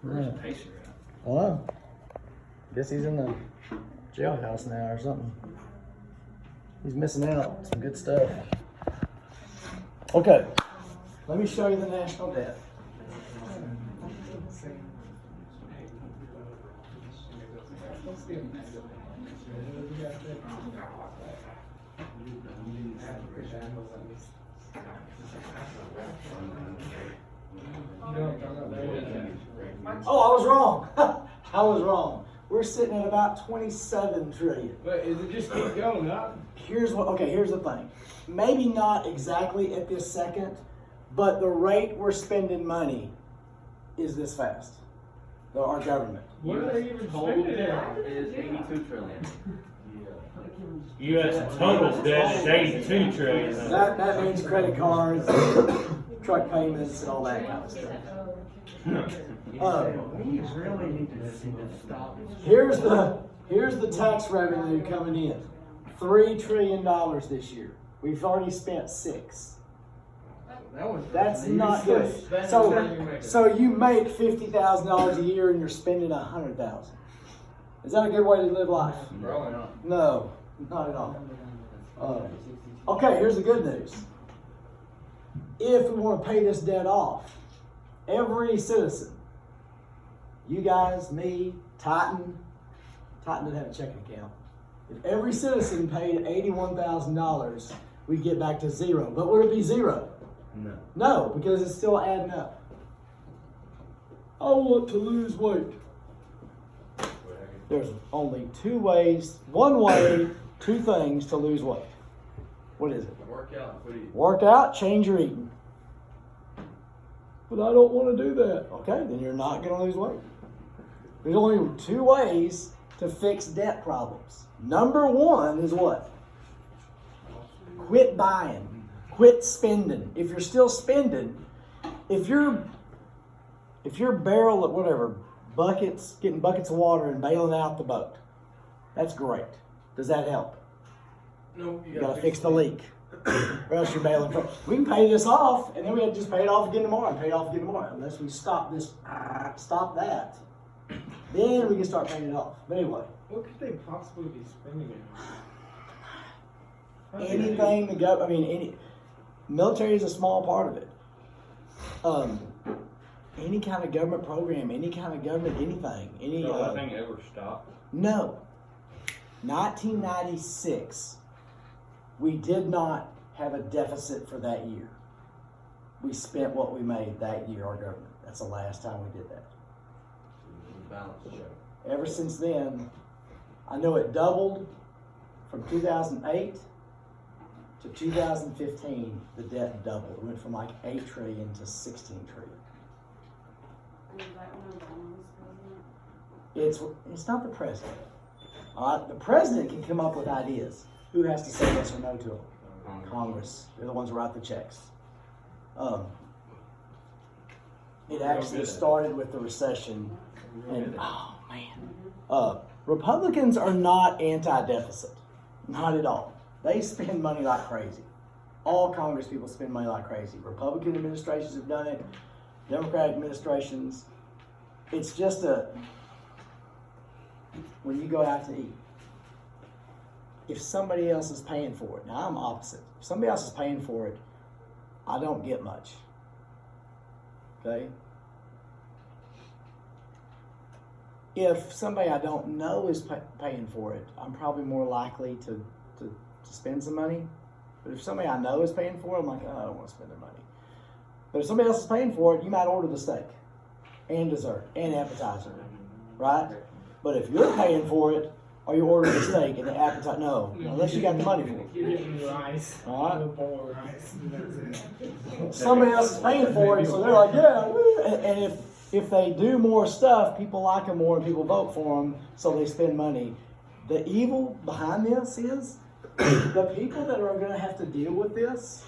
Where's the pacer at? Well, guess he's in the jailhouse now or something. He's missing out. Some good stuff. Okay, let me show you the national debt. Oh, I was wrong. I was wrong. We're sitting at about 27 trillion. But is it just keep going up? Here's the thing. Maybe not exactly at this second, but the rate we're spending money is this fast. Our government. What are they even Total spending it debt on? is 82 trillion. U.S. total debt is 82 trillion. That means credit cards, truck payments, and all that kind of stuff. We really need to see this stop. Here's the tax revenue coming in. $3 trillion this year. We've already spent $6. That's not good. So you make $50,000 a year and you're spending $100,000. Is that a good way to live life? Probably not. No, not at all. Okay, here's the good news. If we want to pay this debt off, every citizen, you guys, me, Titan didn't have a checking account. If every citizen paid $81,000, we'd get back to zero. But would it be zero? No. No, because it's still adding up. I want to lose weight. There's only one way, two things to lose weight. What is it? Work out and quit eating. Work out, change your eating. But I don't want to do that. Okay, then you're not going to lose weight. There's only two ways to fix debt problems. Number one is what? Quit buying. Quit spending. If you're still spending, if you're barrel at whatever, getting buckets of water and bailing out the boat, that's great. Does that help? No, You gotta fix the leak. Or else you're bailing. We can pay this off, and then we have to just pay it off again tomorrow, and pay it off again tomorrow. Unless we stop that, then we can start paying it off. But anyway, What could they possibly be spending it on? anything the government, military is a small part of it. Any kind of government program, any kind of government anything. Nothing ever stopped. No. 1996, we did not have a deficit for that year. We spent what we made that year, our government. That's the last time we did that. Balance show. Ever since then, I know it doubled from 2008 to 2015. The debt doubled. It went from like 8 trillion to 16 trillion. It's not the president. The president can come up with ideas. Who has to say yes or no to them? Congress. They're the ones who write the checks. It actually started with the recession. And, oh, man. Republicans are not anti-deficit. Not at all. They spend money like crazy. All Congress people spend money like crazy. Republican administrations have done it. Democratic administrations. It's just when you go out to eat, if somebody else is paying for it, now I'm opposite. If somebody else is paying for it, I don't get much. Okay? If somebody I don't know is paying for it, I'm probably more likely to spend some money. But if somebody I know is paying for it, I'm like, oh, I don't want to spend their money. But if somebody else is paying for it, you might order the steak and dessert and appetizer, right? But if you're paying for it, or you order the steak and the appetizer, no, unless you got the money for it. You're getting rice. All right? A bowl of rice. And that's it. Somebody else is paying for it, so they're like, yeah. Woo. And if they do more stuff, people like them more and people vote for them, so they spend money. The evil behind this is the people that are going to have to deal with this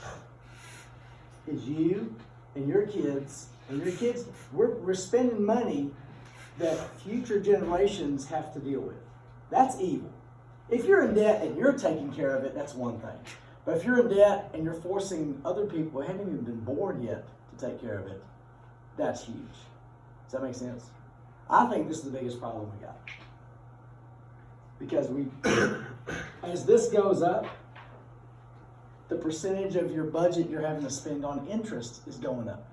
is you and your kids. And your kids, we're spending money that future generations have to deal with. That's evil. If you're in debt and you're taking care of it, that's one thing. But if you're in debt and you're forcing other people who haven't even been born yet to take care of it, that's huge. Does that make sense? I think this is the biggest problem we got. Because as this goes up, the percentage of your budget you're having to spend on interest is going up.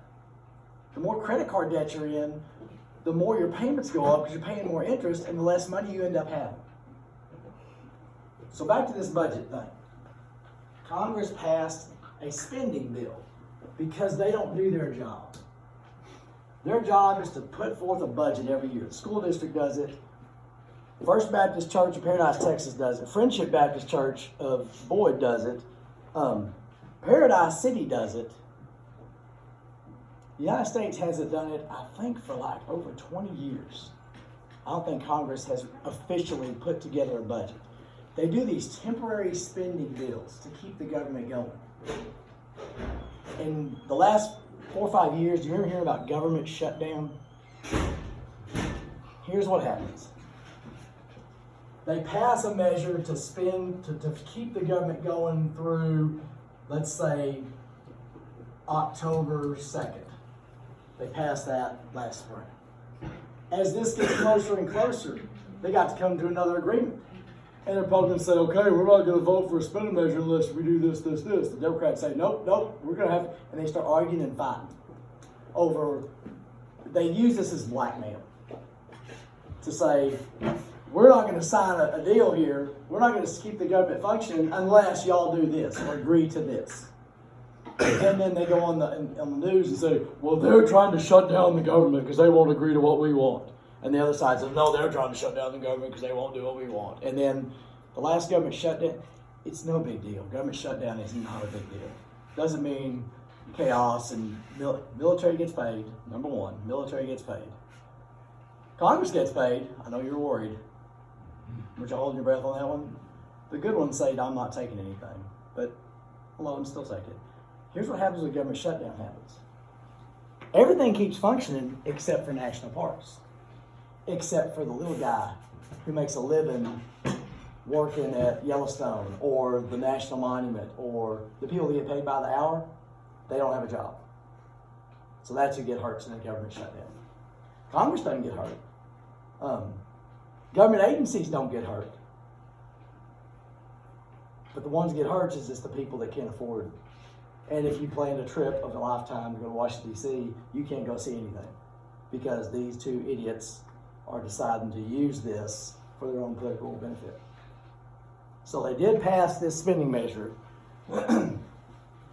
The more credit card debt you're in, the more your payments go up because you're paying more interest and the less money you end up having. So back to this budget thing. Congress passed a spending bill because they don't do their job. Their job is to put forth a budget every year. The school district does it. First Baptist Church of Paradise, Texas does it. Friendship Baptist Church of Boyd does it. Paradise City does it. The United States hasn't done it, I think, for like over 20 years. I don't think Congress has officially put together a budget. They do these temporary spending bills to keep the government going. In the last 4 or 5 years, do you ever hear about government shutdown? Here's what happens. They pass a measure to spend, to keep the government going through, let's say, October 2nd. They passed that last spring. As this gets closer and closer, they got to come to another agreement. And the Republicans say, okay, we're not going to vote for a spending measure unless we do this, this, this. The Democrats say, nope, we're going to have, and they start arguing and fighting over, they use this as blackmail to say, we're not going to sign a deal here. We're not going to keep the government functioning unless y'all do this or agree to this. And then they go on the news and say, well, they're trying to shut down the government because they won't agree to what we want. And the other side says, no, they're trying to shut down the government because they won't do what we want. And then the last government shutdown, it's no big deal. Government shutdown is not a big deal. Doesn't mean chaos and military gets paid. Number one, military gets paid. Congress gets paid. I know you're worried. Would you hold your breath on that one? The good ones say, I'm not taking anything. But a lot of them still take it. Here's what happens when a government shutdown happens. Everything keeps functioning except for national parks. Except for the little guy who makes a living working at Yellowstone or the National Monument or the people that get paid by the hour, they don't have a job. So that's who get hurt in a government shutdown. Congress doesn't get hurt. Government agencies don't get hurt. But the ones that get hurt is just the people that can't afford it. And if you planned a trip of a lifetime to go to Washington, D.C., you can't go see anything because these two idiots are deciding to use this for their own political benefit. So they did pass this spending measure.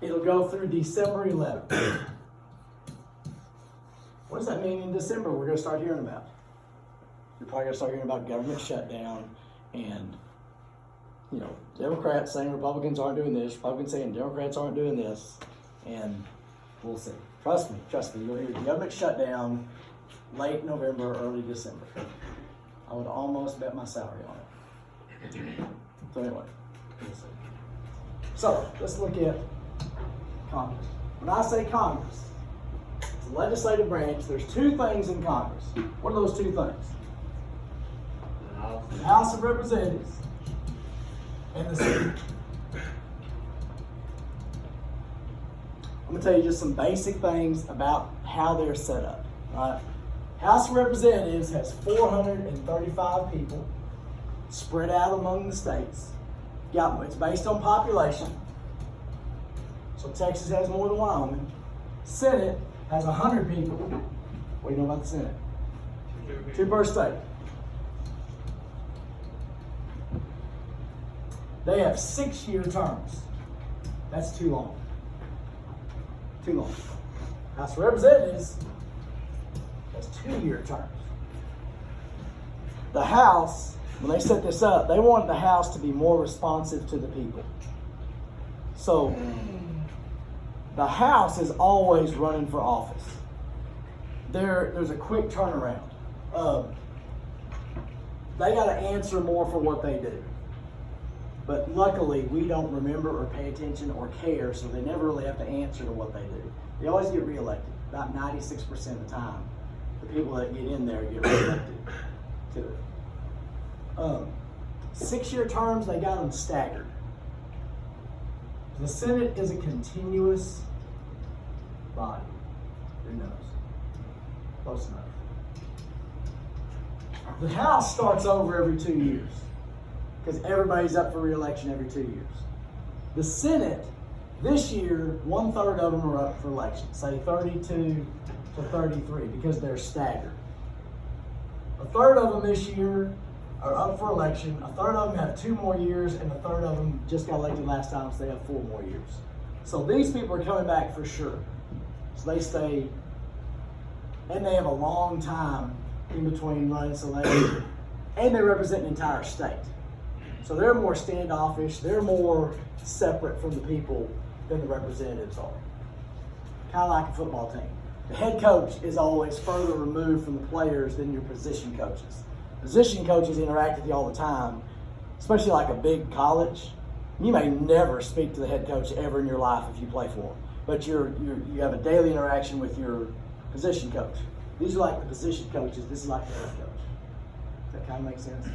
It'll go through December 11th. What does that mean in December? We're going to start hearing about. You're probably going to start hearing about government shutdown and, Democrats saying Republicans aren't doing this, Republicans saying Democrats aren't doing this, and we'll see. Trust me, you'll hear government shutdown late November, early December. I would almost bet my salary on it. So anyway, we'll see. So let's look at Congress. When I say Congress, it's the legislative branch. There's two things in Congress. What are those two things? The House of Representatives and the Senate. I'm going to tell you just some basic things about how they're set up. All right? House of Representatives has 435 people spread out among the states. It's based on population. So Texas has more than Wyoming. Senate has 100 people. What do you know about the Senate? 2 per state. They have 6-year terms. That's too long. Too long. House of Representatives has 2-year terms. The House, when they set this up, they wanted the House to be more responsive to the people. So the House is always running for office. There's a quick turnaround. They got to answer more for what they do. But luckily, we don't remember or pay attention or care, so they never really have to answer to what they do. They always get reelected. About 96% of the time, the people that get in there get reelected to it. 6-year terms, they got them staggered. The Senate is a continuous body. Who knows? Close enough. The House starts over every 2 years because everybody's up for re-election every 2 years. The Senate, this year, 1/3 of them are up for election, say 32 to 33, because they're staggered. 1/3 of them this year are up for election, 1/3 of them have 2 more years, and 1/3 of them just got elected last time, so they have 4 more years. So these people are coming back for sure. So they stay, and they have a long time in between running, so and they represent an entire state. So they're more standoffish, they're more separate from the people than the representatives are. Kind of like a football team. The head coach is always further removed from the players than your position coaches. Position coaches interact with you all the time, especially like a big college. You may never speak to the head coach ever in your life if you play for them, but you have a daily interaction with your position coach. These are like the position coaches. This is like the head coach. Does that kind of make sense?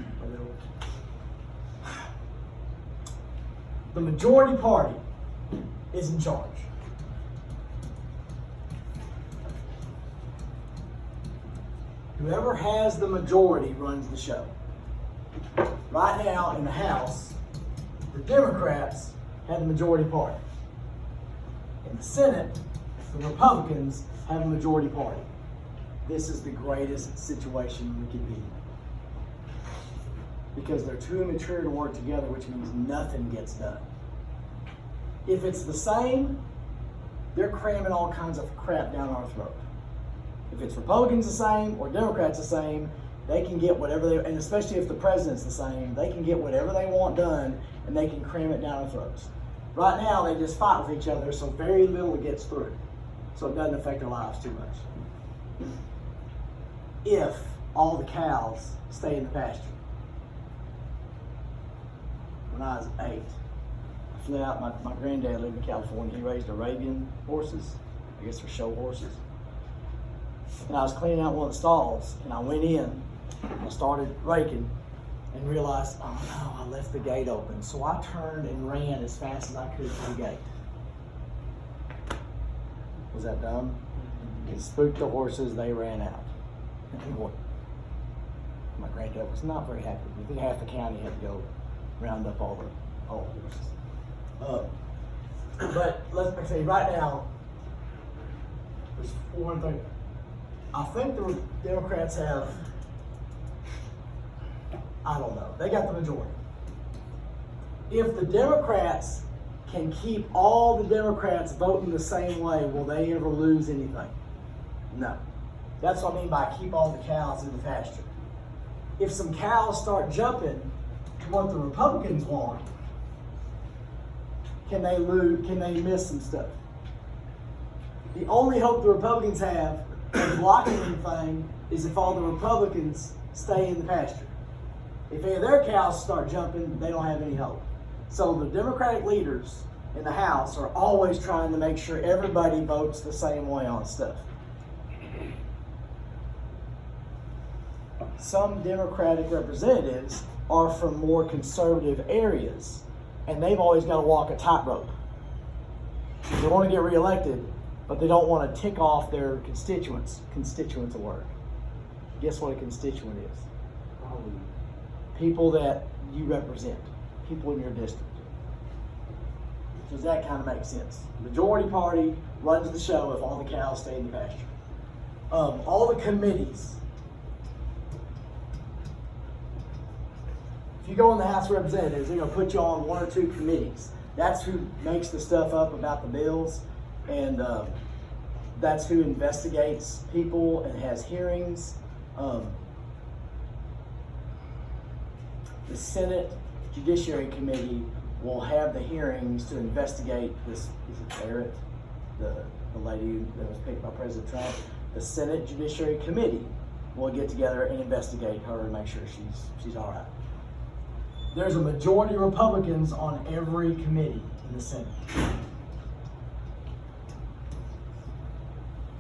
The majority party is in charge. Whoever has the majority runs the show. Right now in the House, the Democrats have the majority party. In the Senate, the Republicans have a majority party. This is the greatest situation we could be in. Because they're too immature to work together, which means nothing gets done. If it's the same, they're cramming all kinds of crap down our throat. If it's Republicans the same or Democrats the same, they can get whatever they, and especially if the president's the same, they can get whatever they want done and they can cram it down our throats. Right now, they just fight with each other, so very little gets through. So it doesn't affect their lives too much. If all the cows stay in the pasture. When I was 8, I flew out, my granddad lived in California. He raised Arabian horses. I guess they're show horses. And I was cleaning out one of the stalls, and I went in, and I started raking, and realized, oh no, I left the gate open. So I turned and ran as fast as I could to the gate. Was that dumb? It spooked the horses, they ran out. And boy, my granddad was not very happy. I think half the county had to go round up all the horses. But let's say right now, there's 430. I think the Democrats have, I don't know, they got the majority. If the Democrats can keep all the Democrats voting the same way, will they ever lose anything? No. That's what I mean by keep all the cows in the pasture. If some cows start jumping to what the Republicans want, can they lose? Can they miss some stuff? The only hope the Republicans have of blocking anything is if all the Republicans stay in the pasture. If any of their cows start jumping, they don't have any hope. So the Democratic leaders in the House are always trying to make sure everybody votes the same way on stuff. Some Democratic representatives are from more conservative areas, and they've always got to walk a tightrope. They want to get reelected, but they don't want to tick off their constituents. Constituent's a word. Guess what a constituent is? People that you represent. People in your district. Does that kind of make sense? The majority party runs the show if all the cows stay in the pasture. All the committees. If you go in the House of Representatives, they're going to put you on 1 or 2 committees. That's who makes the stuff up about the bills, and that's who investigates people and has hearings. The Senate Judiciary Committee will have the hearings to investigate this. Is it Barrett, the lady that was picked by President Trump? The Senate Judiciary Committee will get together and investigate her and make sure she's all right. There's a majority of Republicans on every committee in the Senate.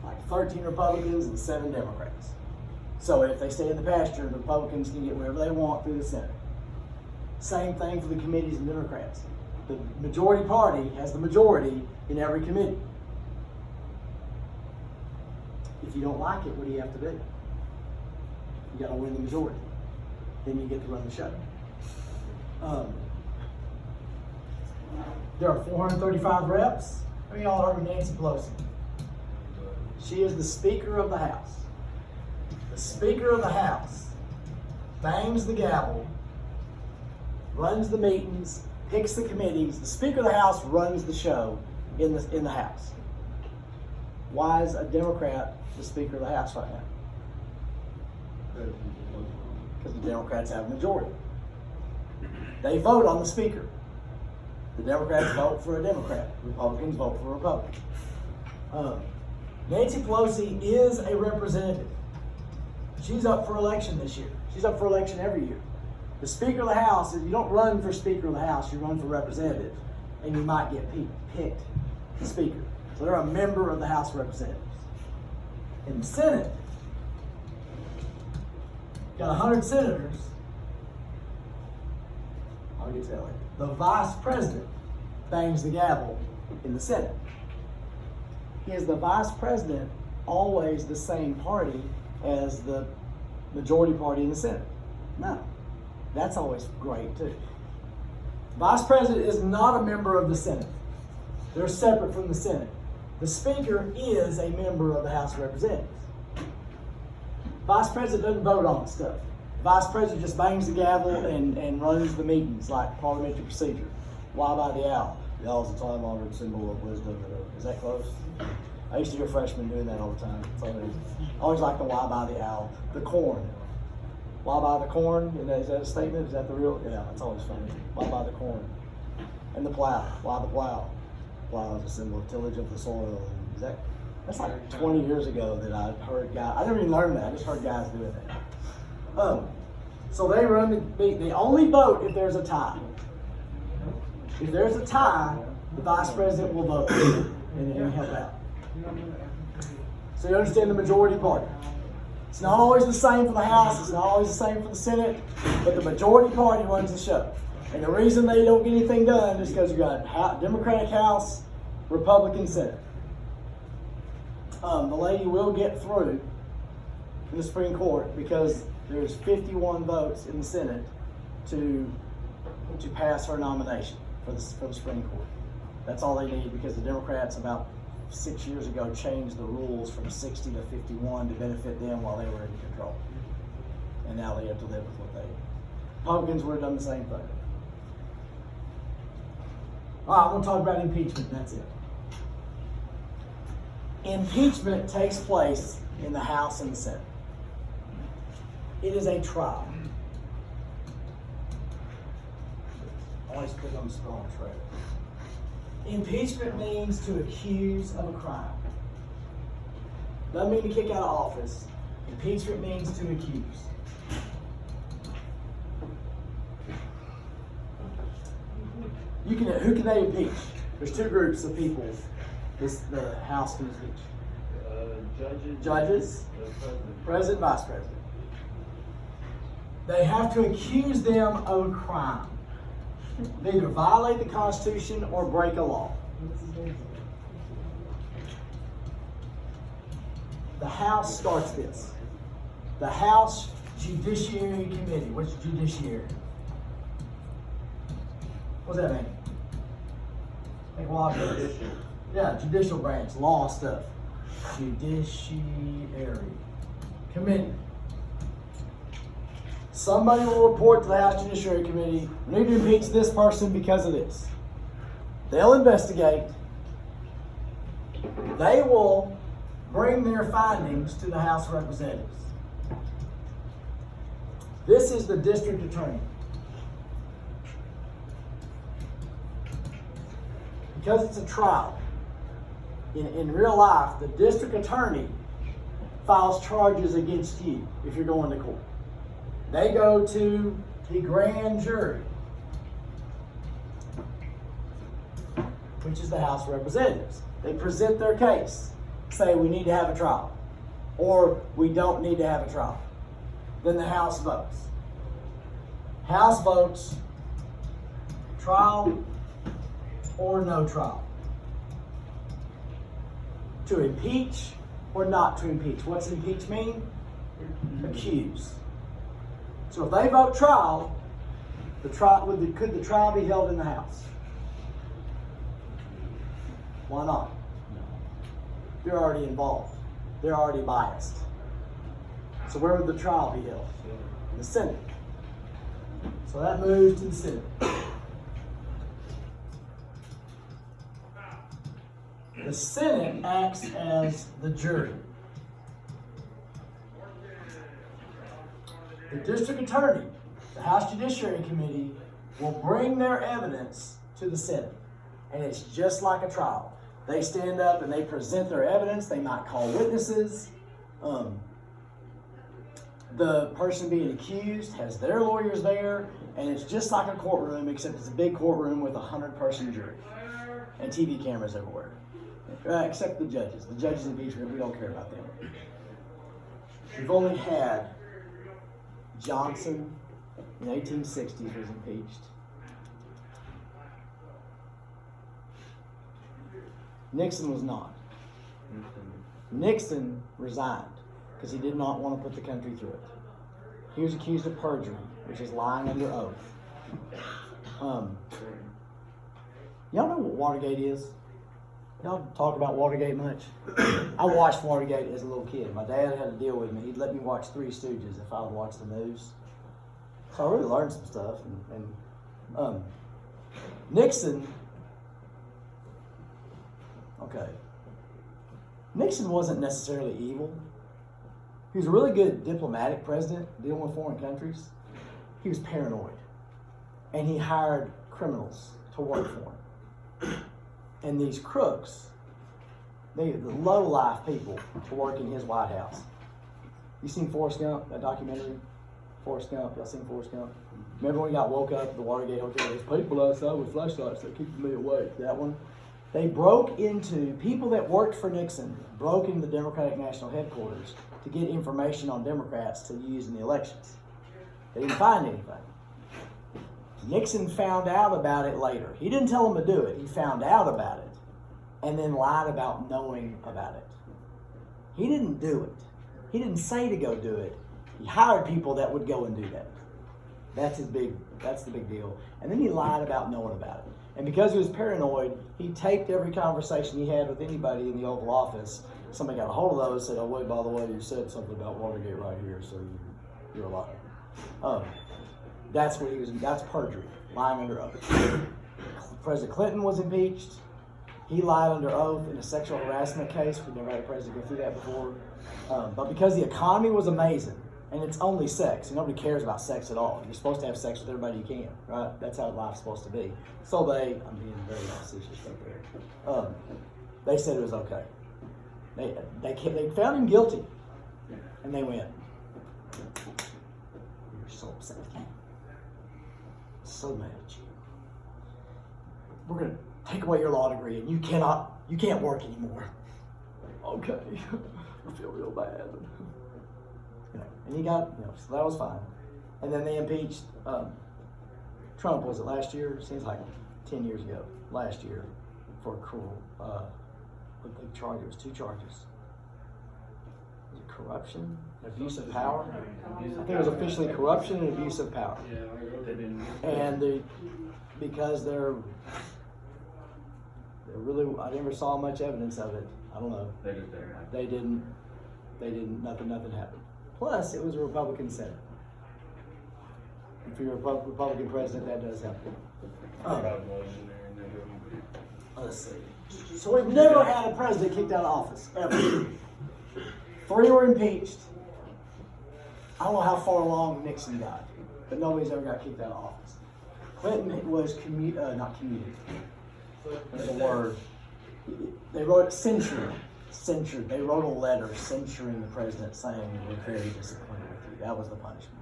Like 13 Republicans and 7 Democrats. So if they stay in the pasture, the Republicans can get whatever they want through the Senate. Same thing for the committees and Democrats. The majority party has the majority in every committee. If you don't like it, what do you have to do? You gotta win the majority. Then you get to run the show. There are 435 reps. How many of y'all heard of Nancy Pelosi? She is the Speaker of the House. The Speaker of the House bangs the gavel, runs the meetings, picks the committees. The Speaker of the House runs the show in the House. Why is a Democrat the Speaker of the House right now? Because the Democrats have a majority. They vote on the Speaker. The Democrats vote for a Democrat. Republicans vote for a Republican. Nancy Pelosi is a representative. She's up for election this year. She's up for election every year. The Speaker of the House, if you don't run for Speaker of the House, you run for representative, and you might get picked Speaker. So they're a member of the House of Representatives. In the Senate, got 100 senators. I'll get to that later. The Vice President bangs the gavel in the Senate. Is the Vice President always the same party as the majority party in the Senate? No. That's always great too. Vice President is not a member of the Senate. They're separate from the Senate. The Speaker is a member of the House of Representatives. Vice President doesn't vote on stuff. Vice President just bangs the gavel and runs the meetings like parliamentary procedure. Why by the owl? The owl's a time-honored symbol of wisdom. Is that close? I used to hear freshmen doing that all the time. I always like the why by the owl. The corn. Why by the corn? Is that a statement? Is that the real? Yeah, it's always funny. Why by the corn? And the plow. Why the plow? Plow is a symbol of tillage of the soil. That's like 20 years ago that I heard guys. I never even learned that. I just heard guys doing that. So they run they only vote if there's a tie. If there's a tie, the Vice President will vote and he'll help out. So you understand the majority party. It's not always the same for the House, it's not always the same for the Senate, but the majority party runs the show. And the reason they don't get anything done is because you got Democratic House, Republican Senate. The lady will get through in the Supreme Court because there's 51 votes in the Senate to pass her nomination for the Supreme Court. That's all they need because the Democrats about 6 years ago changed the rules from 60 to 51 to benefit them while they were in control. And now they have to live with what they. Republicans would have done the same thing. All right, I'm going to talk about impeachment. That's it. Impeachment takes place in the House and the Senate. It is a trial. I always put on the strong track. Impeachment means to accuse of a crime. Doesn't mean to kick out of office. Impeachment means to accuse. Who can they impeach? There's two groups of people the House can impeach. Judges, President, Vice President. They have to accuse them of a crime. They either violate the Constitution or break a law. The House starts this. The House Judiciary Committee. What's judiciary? What does that mean? Like law. Yeah, judicial branch, law stuff. Judiciary Committee. Somebody will report to the House Judiciary Committee, we need to impeach this person because of this. They'll investigate. They will bring their findings to the House of Representatives. This is the district attorney. Because it's a trial, in real life, the district attorney files charges against you if you're going to court. They go to the grand jury, which is the House of Representatives. They present their case, say we need to have a trial, or we don't need to have a trial. Then the House votes. House votes trial or no trial. To impeach or not to impeach. What's impeach mean? Accuse. So if they vote trial, could the trial be held in the House? Why not? They're already involved. They're already biased. So where would the trial be held? In the Senate. So that moves to the Senate. The Senate acts as the jury. The district attorney, the House Judiciary Committee, will bring their evidence to the Senate. And it's just like a trial. They stand up and they present their evidence. They might call witnesses. The person being accused has their lawyers there. And it's just like a courtroom, except it's a big courtroom with a 100-person jury. And TV cameras everywhere. Except the judges. The judges impeachment, we don't care about them. We've only had Johnson in the 1860s was impeached. Nixon was not. Nixon resigned because he did not want to put the country through it. He was accused of perjury, which is lying under oath. Y'all know what Watergate is? Y'all talk about Watergate much? I watched Watergate as a little kid. My dad had to deal with me. He'd let me watch Three Stooges if I would watch the news. So I really learned some stuff. And Nixon, okay. Nixon wasn't necessarily evil. He was a really good diplomatic president dealing with foreign countries. He was paranoid. And he hired criminals to work for him. And these crooks, the low-life people to work in his White House. You seen Forrest Gump, that documentary? Forrest Gump, y'all seen Forrest Gump? Remember when he got woke up at the Watergate Hotel? There's people outside with flashlights that keep me awake. That one? They broke into, people that worked for Nixon, broke into the Democratic National Headquarters to get information on Democrats to use in the elections. They didn't find anything. Nixon found out about it later. He didn't tell them to do it. He found out about it and then lied about knowing about it. He didn't do it. He didn't say to go do it. He hired people that would go and do that. That's the big deal. And then he lied about knowing about it. And because he was paranoid, he taped every conversation he had with anybody in the Oval Office. Somebody got a hold of those and said, oh, wait, by the way, you said something about Watergate right here, so you're a liar. That's what he was. That's perjury, lying under oath. President Clinton was impeached. He lied under oath in a sexual harassment case. We've never had a president go through that before. But because the economy was amazing, and it's only sex, and nobody cares about sex at all. You're supposed to have sex with everybody you can, right? That's how life's supposed to be. So I'm being very facetious right there. They said it was okay. They found him guilty, and they went, "You're so upset with me. So mad at you. We're gonna take away your law degree, and you can't work anymore." Okay, I feel real bad. And he got, so that was fine. And then they impeached Trump. Was it last year? Seems like 10 years ago. Last year, for cruel. What they charged? It was 2 charges. Was it corruption, abuse of power? I think it was officially corruption and abuse of power. And because they're really, I never saw much evidence of it. I don't know. They didn't. Nothing happened. Plus, it was a Republican Senate. And for your Republican president, that does happen. Let's see. So we've never had a president kicked out of office, ever. 3 were impeached. I don't know how far along Nixon got, but nobody's ever got kicked out of office. Clinton was not commuted. That's a word. They wrote censured. They wrote a letter censuring the president, saying we're very disappointed with you. That was the punishment.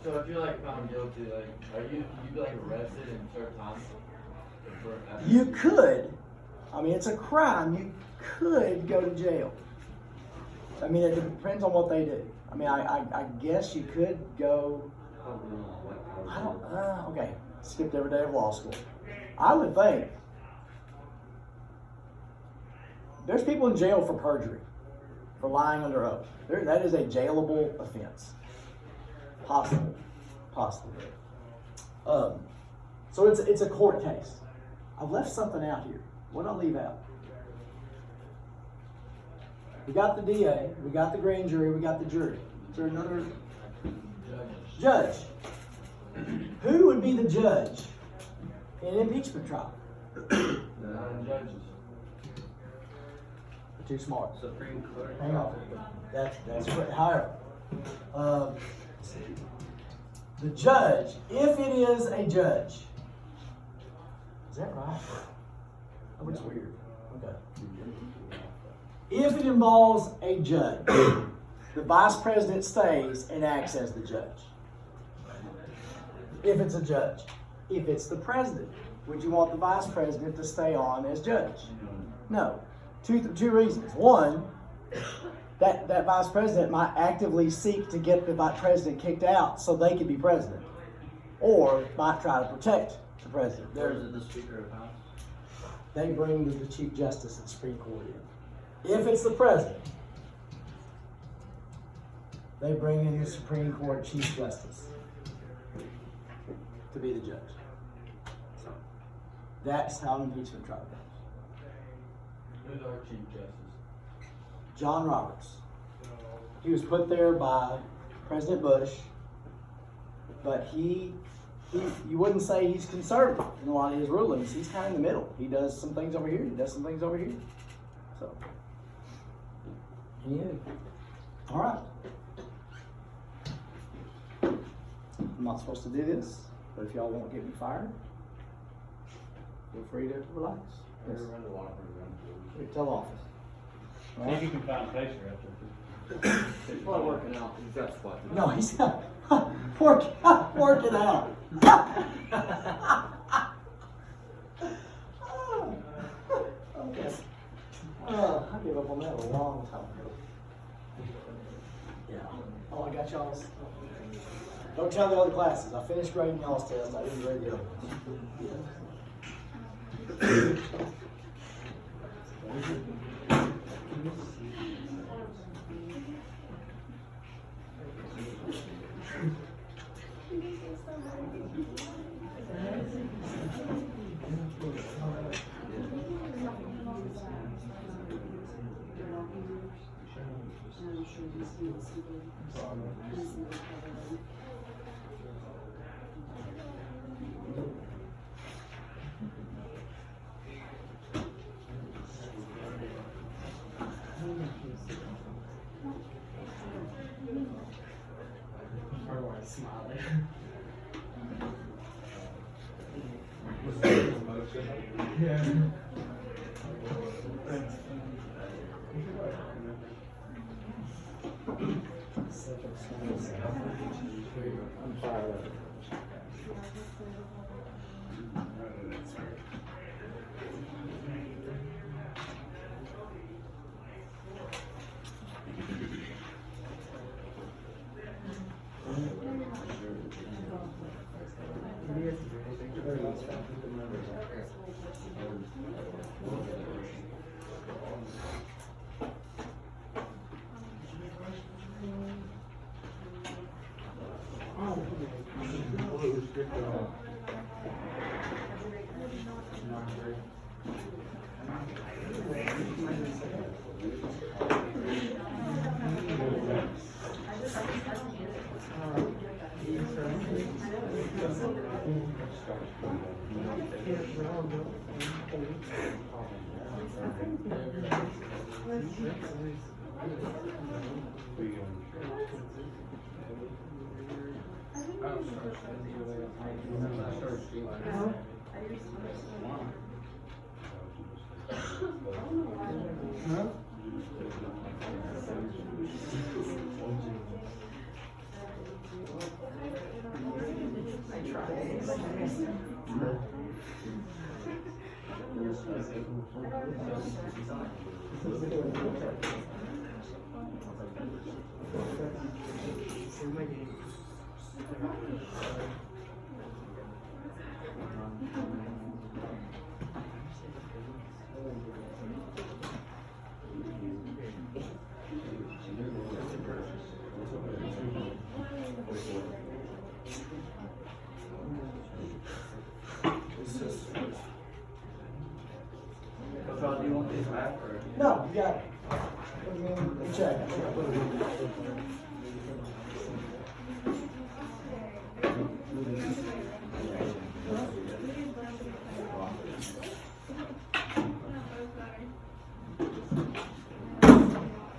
So if you're found guilty, are you arrested and served time? You could. I mean, it's a crime. You could go to jail. I mean, it depends on what they do. I mean, I guess you could go. I don't. Okay, skipped every day of law school. I would think there's people in jail for perjury, for lying under oath. That is a jailable offense. Possible. Possibly. So it's a court case. I've left something out here. What did I leave out? We got the DA, we got the grand jury, we got the jury. Is there another? Judge. Who would be the judge in an impeachment trial? Judges. Too smart. Supreme Court. Hang on. That's right. However, the judge, if it is a judge, is that right? Oh, it's weird. Okay. If it involves a judge, the vice president stays and acts as the judge. If it's a judge. If it's the president, would you want the vice president to stay on as judge? No. Two reasons. One, that vice president might actively seek to get the vice president kicked out so they can be president, or might try to protect the president. Or is it the Speaker of House? They bring the Chief Justice of the Supreme Court in. If it's the president, they bring in the Supreme Court Chief Justice to be the judge. So that's how an impeachment trial goes. Who's our Chief Justice? John Roberts. He was put there by President Bush, but you wouldn't say he's conservative in a lot of his rulings. He's kind of in the middle. He does some things over here, he does some things over here. So, yeah. All right. I'm not supposed to do this, but if y'all won't get me fired, feel free to relax. Yes. Tell office. All See if right. you can find a patient right there. He's probably working out. He's got squat. No, he's not working out. Okay. I gave up on that a long time ago. Yeah. Oh, I got y'all's. Don't tell the other classes. I finished grading y'all's test. I didn't grade the other ones. Otherwise, smiling. Yeah. I'm sorry. No, you got it. Check.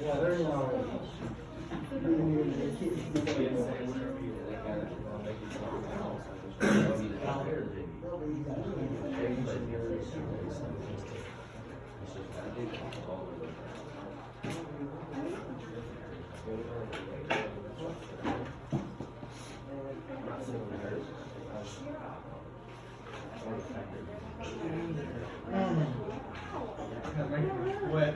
Yeah, they're Wet.